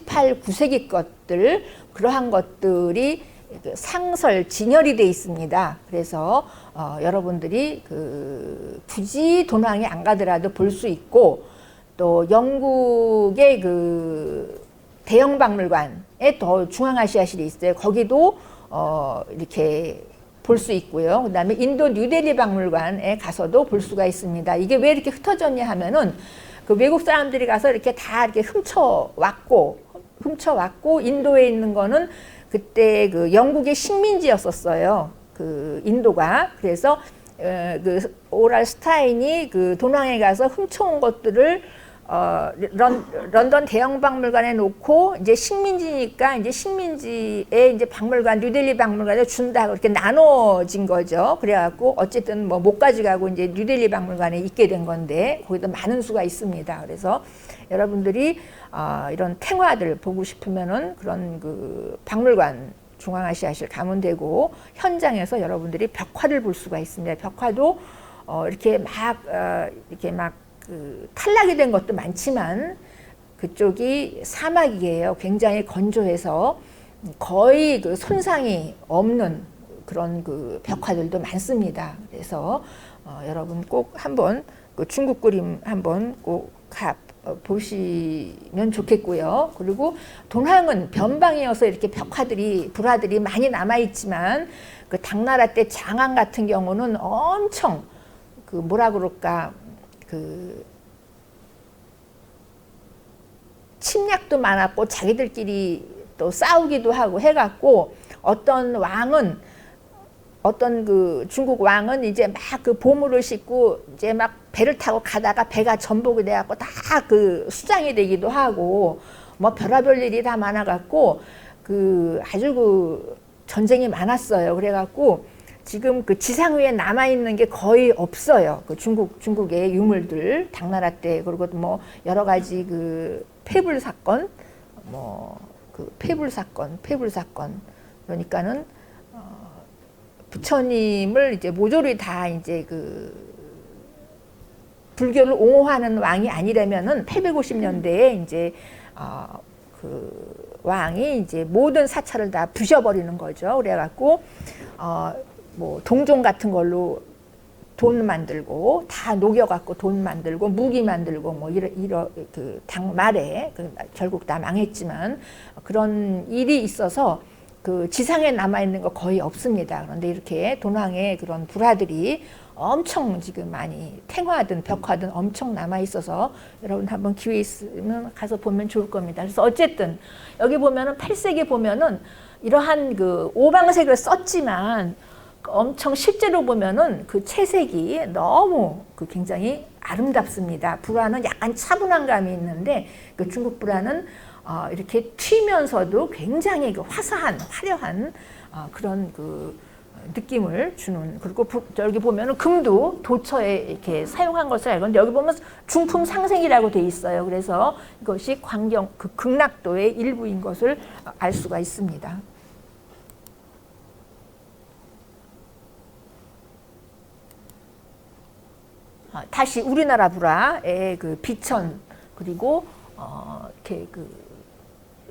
8, 9세기 것들, 그러한 것들이 상설, 진열이 돼 있습니다. 그래서 여러분들이 그 굳이 도낭에 안 가더라도 볼 수 있고, 또 영국의 그 대형 박물관에 더 중앙아시아실이 있어요. 거기도 이렇게 볼 수 있고요. 그 다음에 인도 뉴델리 박물관에 가서도 볼 수가 있습니다. 이게 왜 이렇게 흩어졌냐 하면은 그 외국 사람들이 가서 이렇게 다 이렇게 훔쳐왔고 인도에 있는 거는 그때 그 영국의 식민지였었어요. 그 인도가. 그래서 그 오랄 스타인이 그 도낭에 가서 훔쳐온 것들을 런던 대형 박물관에 놓고 이제 식민지니까 이제 식민지에 이제 박물관, 뉴델리 박물관에 준다고 이렇게 나눠진 거죠. 그래갖고 어쨌든 뭐 못 가져가고 이제 뉴델리 박물관에 있게 된 건데 거기도 많은 수가 있습니다. 그래서 여러분들이 이런 탱화들 보고 싶으면은 그런 그 박물관 중앙아시아실 가면 되고, 현장에서 여러분들이 벽화를 볼 수가 있습니다. 벽화도 이렇게 막 그 탈락이 된 것도 많지만 그쪽이 사막이에요. 굉장히 건조해서 거의 그 손상이 없는 그런 그 벽화들도 많습니다. 그래서 여러분 꼭 한번 그 중국 그림 한번 꼭 보시면 좋겠고요. 그리고 동항은 변방이어서 이렇게 불화들이 많이 남아 있지만 그 당나라 때 장안 같은 경우는 엄청 그 뭐라 그럴까, 그 침략도 많았고 자기들끼리 또 싸우기도 하고 해갖고 어떤 그 중국 왕은 이제 막 그 보물을 싣고 이제 막 배를 타고 가다가 배가 전복이 돼갖고 다 그 수장이 되기도 하고 뭐 별의별 일이 다 많아갖고 그 아주 그 전쟁이 많았어요. 그래갖고 지금 그 지상 위에 남아 있는 게 거의 없어요. 그 중국의 유물들, 당나라 때. 그리고 뭐 여러 가지 그 폐불 사건, 폐불 사건. 그러니까는 부처님을 이제 모조리 다 이제 그 불교를 옹호하는 왕이 아니라면은 850년대에 이제 그 왕이 이제 모든 사찰을 다 부셔버리는 거죠. 그래갖고 뭐 동종 같은 걸로 돈 만들고 다 녹여갖고 돈 만들고 무기 만들고 뭐 그 당 말에 결국 다 망했지만 그런 일이 있어서 그 지상에 남아 있는 거 거의 없습니다. 그런데 이렇게 동항에 그런 불화들이 엄청 지금 많이 탱화든 벽화든 엄청 남아 있어서 여러분 한번 기회 있으면 가서 보면 좋을 겁니다. 그래서 어쨌든 여기 보면은 8세기 보면은 이러한 그 오방색을 썼지만 엄청 실제로 보면은 그 채색이 너무 그 굉장히 아름답습니다. 불화는 약간 차분한 감이 있는데 그 중국 불화는 이렇게 튀면서도 굉장히 그 화사한 화려한 그런 그 느낌을 주는. 그리고 여기 보면은 금도 도처에 이렇게 사용한 것을 알고 있는데 여기 보면 중품 상생이라고 돼 있어요. 그래서 이것이 광경 그 극락도의 일부인 것을 알 수가 있습니다. 다시 우리나라 불화의 그 비천 그리고 이렇게 그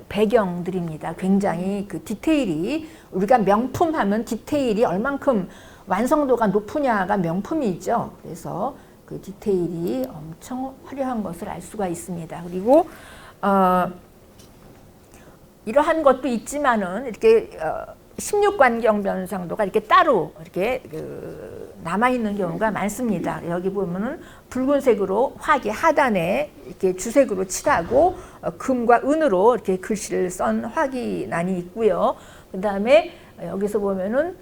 배경들입니다. 굉장히 그 디테일이 우리가 명품하면 디테일이 얼만큼 완성도가 높으냐가 명품이죠. 그래서 그 디테일이 엄청 화려한 것을 알 수가 있습니다. 그리고 이러한 것도 있지만은 이렇게 16관경 변상도가 이렇게 따로 이렇게 남아 있는 경우가 많습니다. 여기 보면은 붉은색으로 화기 하단에 이렇게 주색으로 칠하고 금과 은으로 이렇게 글씨를 쓴 화기난이 있고요. 그 다음에 여기서 보면은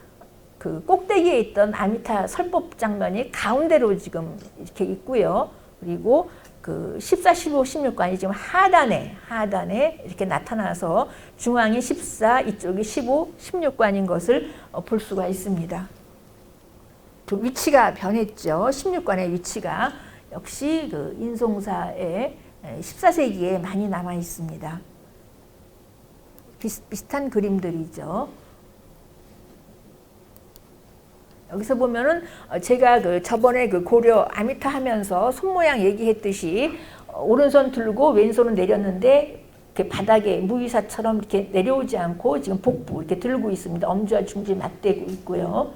그 꼭대기에 있던 아미타 설법 장면이 가운데로 지금 이렇게 있고요. 그리고 그 14, 15, 16관이 지금 하단에 이렇게 나타나서 중앙이 14, 이쪽이 15, 16관인 것을 볼 수가 있습니다. 그 위치가 변했죠. 16관의 위치가 역시 그 인송사의 14세기에 많이 남아 있습니다. 비슷한 그림들이죠. 여기서 보면은 제가 그 저번에 그 고려 아미타 하면서 손모양 얘기했듯이 오른손 들고 왼손은 내렸는데 이렇게 바닥에 무의사처럼 이렇게 내려오지 않고 지금 복부 이렇게 들고 있습니다. 엄지와 중지 맞대고 있고요.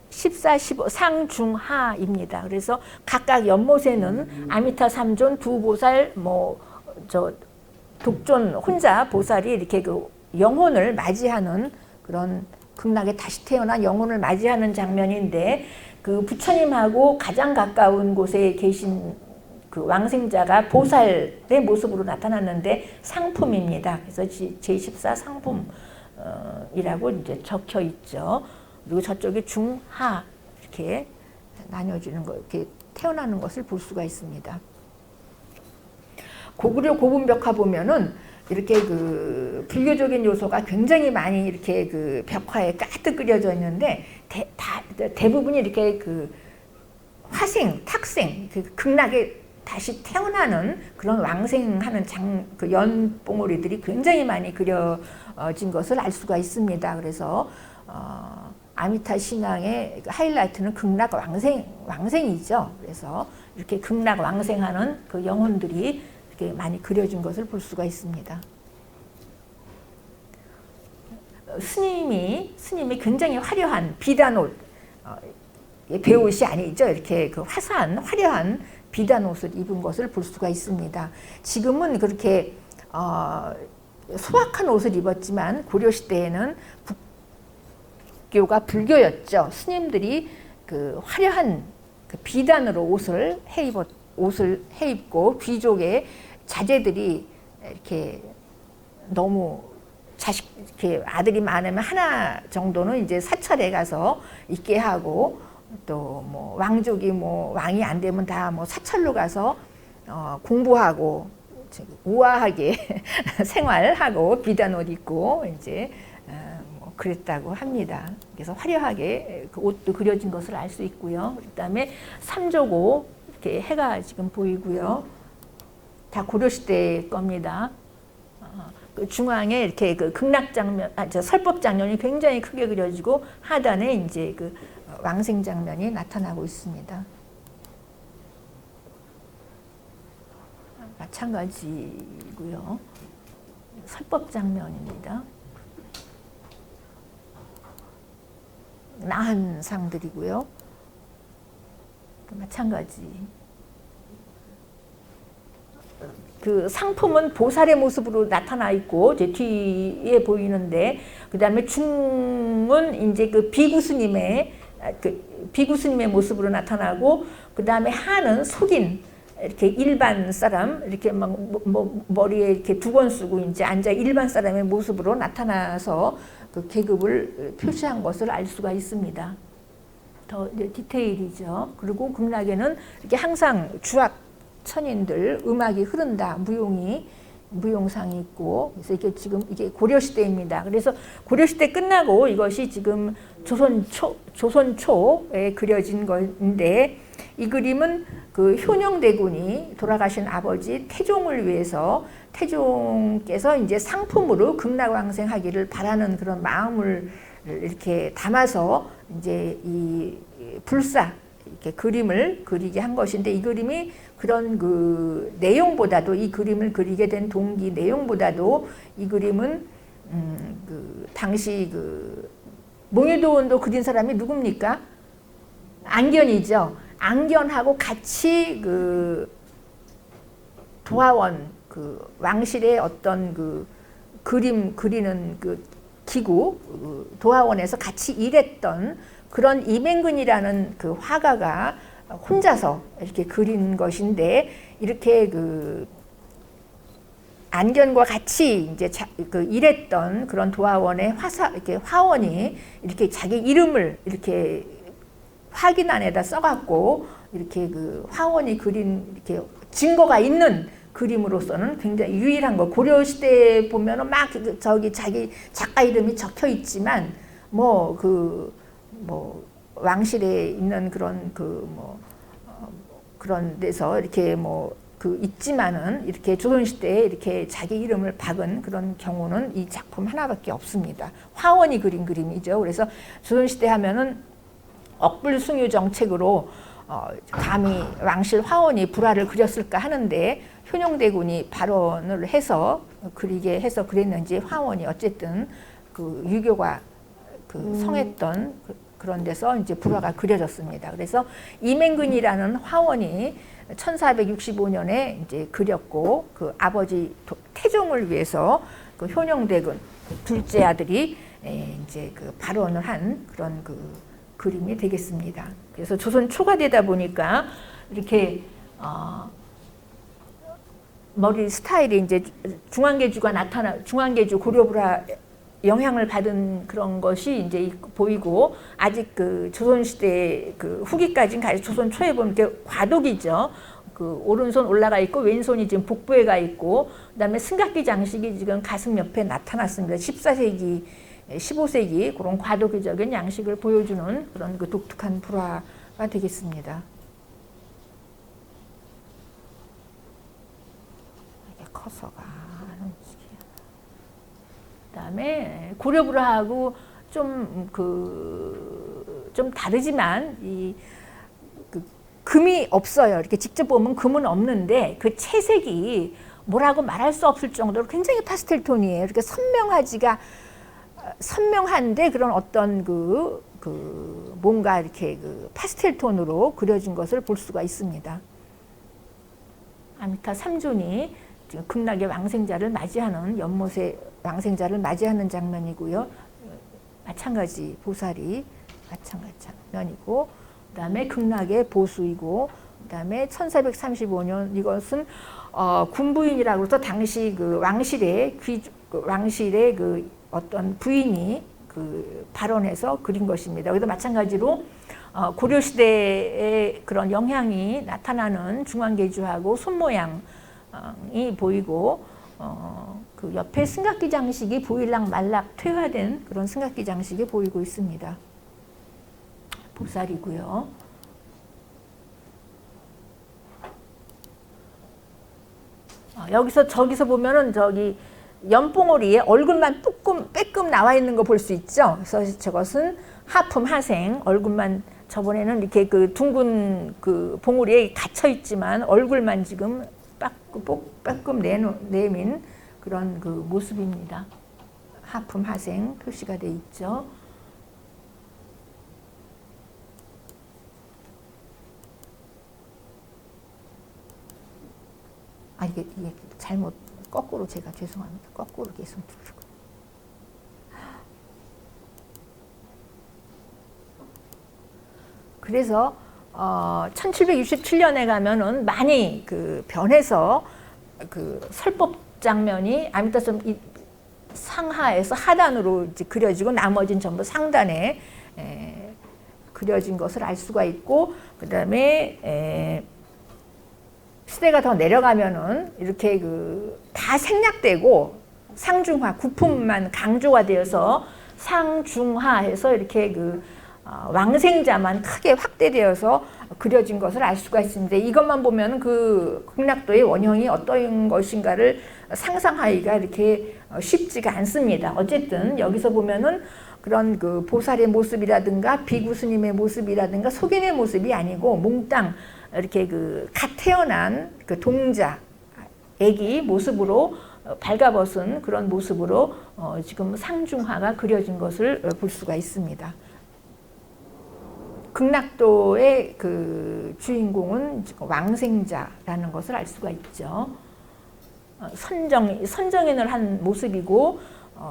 (14, 15) 상중하입니다. 그래서 각각 연못에는 아미타 3존, 두 보살, 독존 혼자 보살이 이렇게 그 영혼을 맞이하는 그런 극락에 다시 태어난 영혼을 맞이하는 장면인데 그 부처님하고 가장 가까운 곳에 계신 그 왕생자가 보살의 모습으로 나타났는데 상품입니다. 그래서 제14 상품이라고 이제 적혀 있죠. 그리고 저쪽이 중하 이렇게 나뉘어지는 거, 이렇게 태어나는 것을 볼 수가 있습니다. 고구려 고분벽화 보면은 이렇게 그 불교적인 요소가 굉장히 많이 이렇게 그 벽화에 가득 그려져 있는데 대부분이 이렇게 그 화생, 탁생, 그 극락에 다시 태어나는 그런 왕생하는 그 연봉오리들이 굉장히 많이 그려진 것을 알 수가 있습니다. 그래서 아미타 신앙의 하이라이트는 극락 왕생이죠. 그래서 이렇게 극락 왕생하는 그 영혼들이 이렇게 많이 그려진 것을 볼 수가 있습니다. 스님이 굉장히 화려한 비단옷, 배옷이 아니죠. 이렇게 그 화사한 화려한 비단옷을 입은 것을 볼 수가 있습니다. 지금은 그렇게 소박한 옷을 입었지만 고려 시대에는 북교가 불교였죠. 스님들이 그 화려한 그 비단으로 옷을 해입고 귀족의 자제들이 이렇게 너무 이렇게 아들이 많으면 하나 정도는 이제 사찰에 가서 있게 하고 또 뭐 왕족이 뭐 왕이 안 되면 다 뭐 사찰로 가서 공부하고 우아하게 생활하고 비단옷 입고 이제 뭐 그랬다고 합니다. 그래서 화려하게 그 옷도 그려진 것을 알 수 있고요. 그다음에 삼조고 이렇게 해가 지금 보이고요. 다 고려 시대 겁니다. 그 중앙에 이렇게 그 극락 장면, 설법 장면이 굉장히 크게 그려지고 하단에 이제 그 왕생 장면이 나타나고 있습니다. 마찬가지고요. 설법 장면입니다. 나한 상들이고요. 마찬가지. 그 상품은 보살의 모습으로 나타나 있고 제 뒤에 보이는데 그 다음에 중은 이제 그 비구스님의 모습으로 나타나고 그 다음에 하는 속인 이렇게 일반 사람 이렇게 막 머리에 이렇게 두건 쓰고 이제 앉아 일반 사람의 모습으로 나타나서 그 계급을 표시한 것을 알 수가 있습니다. 더 디테일이죠. 그리고 극락에는 이렇게 항상 주악 천인들 음악이 흐른다. 무용상이 있고 그래서 이게 지금 이게 고려 시대입니다. 그래서 고려 시대 끝나고 이것이 지금 조선 초에 그려진 건데 이 그림은 그 효령대군이 돌아가신 아버지 태종을 위해서 태종께서 이제 상품으로 극락왕생하기를 바라는 그런 마음을 이렇게 담아서 이제 이 불사 이렇게 그림을 그리게 한 것인데 이 그림이 그런 그 내용보다도 이 그림을 그리게 된 동기 내용보다도 이 그림은 그 당시 그 몽유도원도 그린 사람이 누굽니까? 안견이죠. 안견하고 같이 그 도화원 그 왕실의 어떤 그 그림 그리는 그 기구 도화원에서 같이 일했던 그런 이맹근이라는 그 화가가 혼자서 이렇게 그린 것인데 이렇게 그 안견과 같이 이제 그 일했던 그런 도화원의 이렇게 화원이 이렇게 자기 이름을 이렇게 화기난에다 써갖고 이렇게 그 화원이 그린 이렇게 증거가 있는 그림으로서는 굉장히 유일한 거. 고려 시대에 보면은 막 저기 자기 작가 이름이 적혀 있지만 뭐 왕실에 있는 그런 그런 데서 이렇게 있지만은 이렇게 조선시대에 이렇게 자기 이름을 박은 그런 경우는 이 작품 하나밖에 없습니다. 화원이 그린 그림이죠. 그래서 조선시대 하면은 억불숭유 정책으로 감히 왕실 화원이 불화를 그렸을까 하는데 효령대군이 발언을 해서 그리게 해서 그랬는지 화원이 어쨌든 그 유교가 그 성했던 그런 데서 이제 불화가 그려졌습니다. 그래서 이맹근이라는 화원이 1465년에 이제 그렸고 그 아버지 태종을 위해서 그 효령대군 둘째 아들이 이제 그 발원을 한 그런 그 그림이 되겠습니다. 그래서 조선 초가 되다 보니까 이렇게 머리 스타일이 이제 중앙계주 고려불화 영향을 받은 그런 것이 이제 보이고 아직 그 조선시대 그 후기까지는 가지 조선 초에 보면 이렇게 과도기죠. 그 오른손 올라가 있고 왼손이 지금 복부에 가 있고 그다음에 승각기 장식이 지금 가슴 옆에 나타났습니다. 14세기 15세기 그런 과도기적인 양식을 보여주는 그런 그 독특한 불화가 되겠습니다. 이게 커서가 그다음에 고려불화하고 좀 다르지만 이 금이 없어요. 이렇게 직접 보면 금은 없는데 그 채색이 뭐라고 말할 수 없을 정도로 굉장히 파스텔 톤이에요. 이렇게 선명한데 그런 어떤 뭔가 이렇게 그 파스텔 톤으로 그려진 것을 볼 수가 있습니다. 아미타 3존이 지금 극락의 왕생자를 맞이하는 연못의 왕생자를 맞이하는 장면이고요. 마찬가지 보살이 마찬가지 장면이고 그다음에 극락의 보수이고 그다음에 1435년 이것은 군부인이라고 해서 당시 그 왕실의 그 어떤 부인이 그 발언해서 그린 것입니다. 여기도 마찬가지로 고려 시대의 그런 영향이 나타나는 중앙계주하고 손모양이 보이고 그 옆에 승각기 장식이 보일락 말락 퇴화된 그런 승각기 장식이 보이고 있습니다. 보살이고요. 저기서 보면은 저기 연봉오리에 얼굴만 빼끔 나와 있는 거 볼 수 있죠. 그래서 저것은 하품 하생 얼굴만 저번에는 이렇게 그 둥근 그 봉오리에 갇혀 있지만 얼굴만 지금 빼끔 내민 그런 그 모습입니다. 하품 하생 표시가 돼 있죠. 이게 잘못 거꾸로 제가 죄송합니다. 거꾸로 계속 누르고. 그래서 1767년에 가면은 많이 그 변해서 그 설법 장면이 아미타불 상하에서 하단으로 이제 그려지고 나머지는 전부 상단에 그려진 것을 알 수가 있고, 그 다음에 시대가 더 내려가면은 이렇게 그 다 생략되고 상중하 구품만 강조가 되어서 상중하해서 이렇게 그 왕생자만 크게 확대되어서 그려진 것을 알 수가 있습니다. 이것만 보면 그 극락도의 원형이 어떤 것인가를 상상하기가 이렇게 쉽지가 않습니다. 어쨌든 여기서 보면은 그런 그 보살의 모습이라든가 비구 스님의 모습이라든가 속인의 모습이 아니고 몽땅 이렇게 그 갓 태어난 그 동자 애기 모습으로 발가벗은 그런 모습으로 지금 상중하가 그려진 것을 볼 수가 있습니다. 극락도의 그 주인공은 왕생자라는 것을 알 수가 있죠. 선정인을 한 모습이고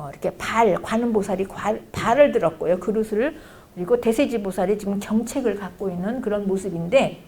이렇게 관음보살이 발을 들었고요. 그릇을. 그리고 대세지보살이 지금 경책을 갖고 있는 그런 모습인데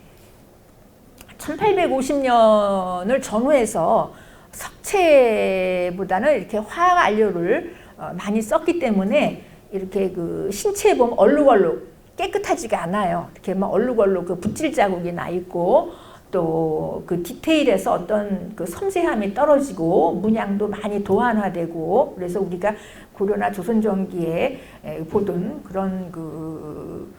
1850년을 전후해서 석체보다는 이렇게 화학 안료를 많이 썼기 때문에 이렇게 그 신체에 보면 얼룩얼룩 깨끗하지가 않아요. 이렇게 막 얼룩얼룩 그 붓질 자국이 나 있고 또 그 디테일에서 어떤 그 섬세함이 떨어지고 문양도 많이 도안화되고, 그래서 우리가 고려나 조선 전기에 보던 그런 그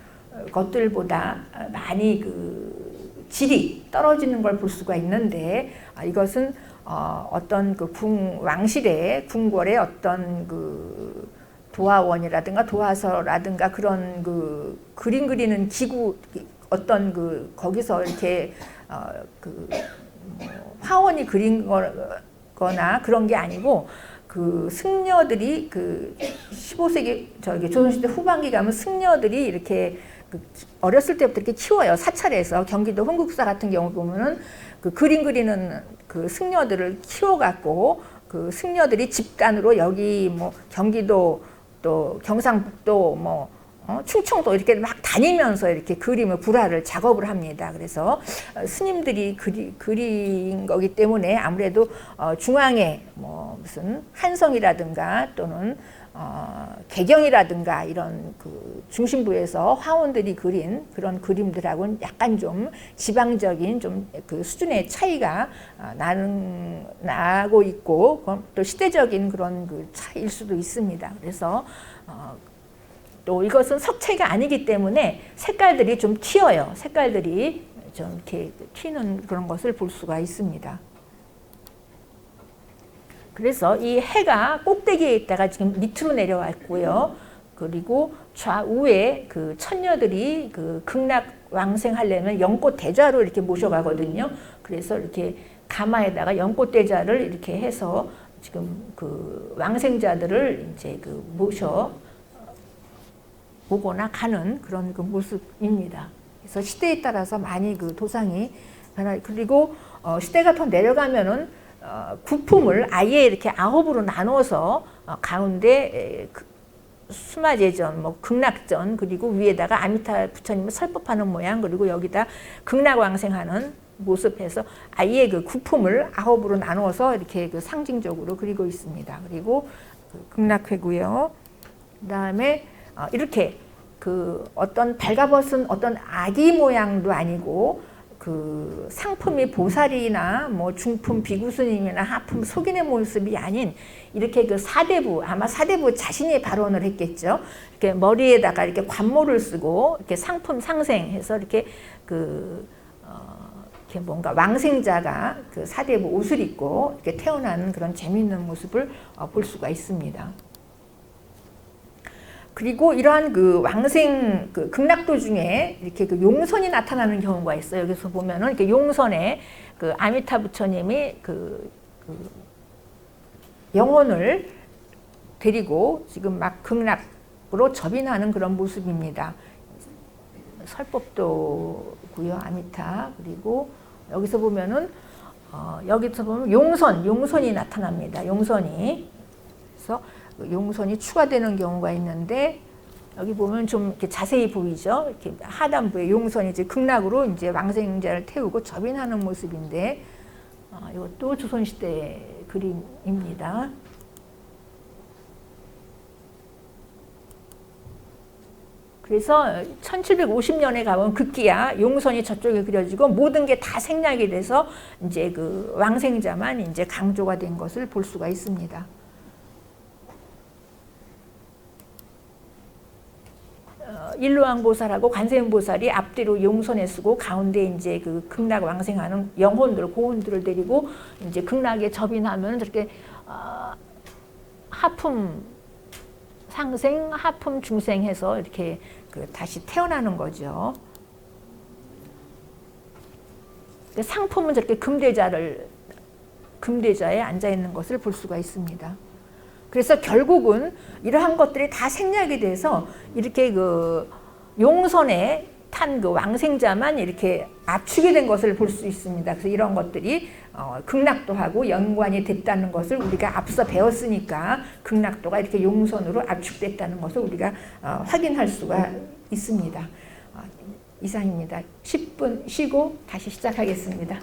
것들보다 많이 그 질이 떨어지는 걸 볼 수가 있는데, 이것은 어떤 그 왕실의 궁궐의 어떤 그 도화원이라든가 도화서라든가 그런 그 그림 그리는 기구 어떤 그 거기서 이렇게 화원이 그린 거나 그런 게 아니고, 그 승려들이 그 15세기 조선시대 후반기 가면 승려들이 이렇게 어렸을 때부터 이렇게 키워요. 사찰에서. 경기도 흥국사 같은 경우 보면은 그 그림 그리는 그 승려들을 키워갖고 그 승려들이 집단으로 여기 뭐 경기도 또 경상북도 뭐 충청도 이렇게 막 다니면서 이렇게 그림을 불화를 작업을 합니다. 그래서 스님들이 그린 거기 때문에 아무래도 중앙에 뭐 무슨 한성이라든가 또는 개경이라든가 이런 그 중심부에서 화원들이 그린 그런 그림들하고는 약간 좀 지방적인 좀 그 수준의 차이가 나고 있고, 또 시대적인 그런 그 차이일 수도 있습니다. 그래서 또 이것은 석체가 아니기 때문에 색깔들이 좀 튀어요. 색깔들이 좀 이렇게 튀는 그런 것을 볼 수가 있습니다. 그래서 이 해가 꼭대기에 있다가 지금 밑으로 내려왔고요. 그리고 좌우에 그 처녀들이 그 극락 왕생하려면 연꽃 대좌로 이렇게 모셔가거든요. 그래서 이렇게 가마에다가 연꽃 대좌를 이렇게 해서 지금 그 왕생자들을 이제 그 모셔 오거나 가는 그런 그 모습입니다. 그래서 시대에 따라서 많이 그 도상이 그리고 시대가 더 내려가면은 구품을 아예 이렇게 9으로 나눠서 가운데 수마제전, 뭐 극락전, 그리고 위에다가 아미타 부처님을 설법하는 모양, 그리고 여기다 극락왕생하는 모습해서 아예 그 구품을 9으로 나눠서 이렇게 그 상징적으로 그리고 있습니다. 그리고 그 극락회고요. 그다음에 이렇게 그 어떤 발가벗은 어떤 아기 모양도 아니고 그 상품이 보살이나 뭐 중품 비구스님이나 하품 속인의 모습이 아닌 이렇게 그 사대부, 아마 사대부 자신이 발언을 했겠죠. 이렇게 머리에다가 이렇게 관모를 쓰고 이렇게 상품 상생해서 이렇게 이렇게 뭔가 왕생자가 그 사대부 옷을 입고 이렇게 태어나는 그런 재미있는 모습을 볼 수가 있습니다. 그리고 이러한 그 왕생 그 극락도 중에 이렇게 그 용선이 나타나는 경우가 있어요. 여기서 보면은 이렇게 용선에 그 아미타 부처님이 그 영혼을 데리고 지금 막 극락으로 접인하는 그런 모습입니다. 설법도고요, 아미타. 그리고 여기서 보면은 여기서 보면 용선이 나타납니다. 용선이. 그래서 용선이 추가되는 경우가 있는데 여기 보면 좀 이렇게 자세히 보이죠? 이렇게 하단부에 용선이 이제 극락으로 이제 왕생자를 태우고 접인하는 모습인데, 이것도 조선시대 그림입니다. 그래서 1750년에 가면 급기야 용선이 저쪽에 그려지고 모든 게 다 생략이 돼서 이제 그 왕생자만 이제 강조가 된 것을 볼 수가 있습니다. 일로왕보살하고 관세음보살이 앞뒤로 용선에 쓰고 가운데 이제 그 극락 왕생하는 영혼들, 고혼들을 데리고 이제 극락에 접인하면 저렇게 하품 상생, 하품 중생해서 이렇게 그 다시 태어나는 거죠. 상품은 저렇게 금대자에 앉아 있는 것을 볼 수가 있습니다. 그래서 결국은 이러한 것들이 다 생략이 돼서 이렇게 그 용선에 탄 그 왕생자만 이렇게 압축이 된 것을 볼 수 있습니다. 그래서 이런 것들이 극락도 하고 연관이 됐다는 것을 우리가 앞서 배웠으니까 극락도가 이렇게 용선으로 압축됐다는 것을 우리가 확인할 수가 있습니다. 이상입니다. 10분 쉬고 다시 시작하겠습니다.